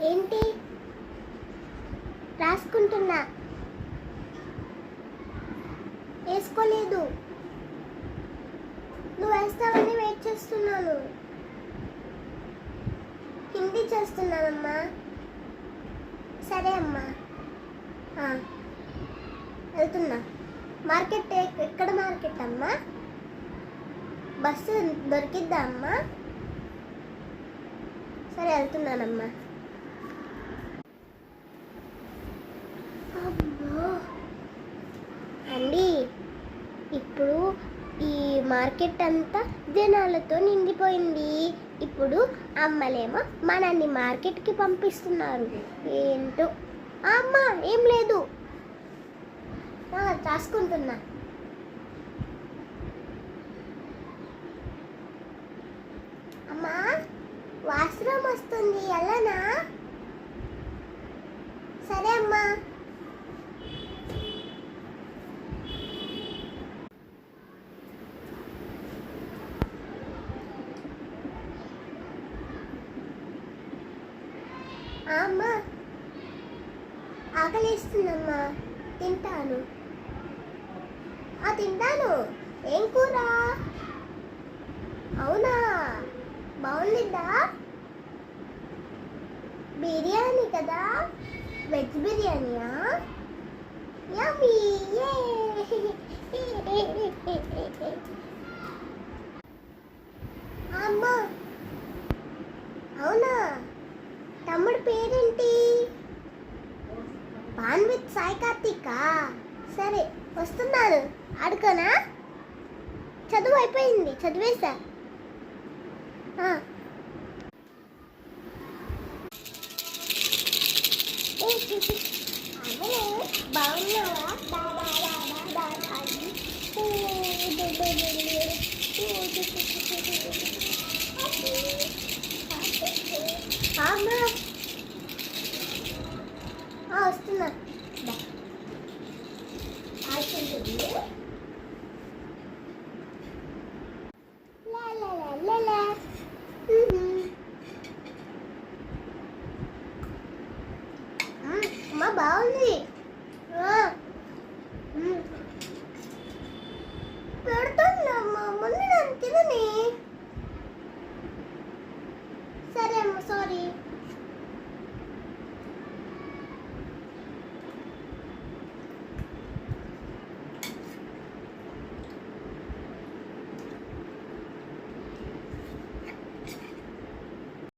ఏంటి రాసుకుంటున్నా? వేసుకోలేదు. నువ్వు వేస్తావని వెయిట్ చేస్తున్నాను. హిందీ చేస్తున్నానమ్మా. సరే అమ్మా. వెళ్తున్నా. మార్కెట్ ఎక్కడ మార్కెట్ అమ్మా? బస్సు దొరికిద్దా అమ్మా? సరే వెళ్తున్నానమ్మా. అమ్మో అండి, ఇప్పుడు ఈ మార్కెట్ అంతా జనాలతో నిండిపోయింది. ఇప్పుడు అమ్మలేమో మనల్ని మార్కెట్కి పంపిస్తున్నారు. ఏంటో. అమ్మ ఏం లేదు, రాసుకుంటున్నా. అమ్మా వాష్రూమ్ వస్తుంది, ఎలానా? సరే అమ్మా. అమ్మా ఆకలిస్తుందమ్మా, తింటాను. తింటాను. ఏం కూర? అవునా, బాగుందిద్దా? బిర్యానీ కదా, వెజ్ బిర్యానీయా? యమ్మీ. అమ్మా అవునా, తమ్ముడు పేరేంటి? Pan with Sai Karthika? సరే వస్తున్నాను. ఆడుకోనా? చదువు అయిపోయింది, చదివేశా. బాగున్నావా? వస్తున్నా. అమ్మా బాగుంది.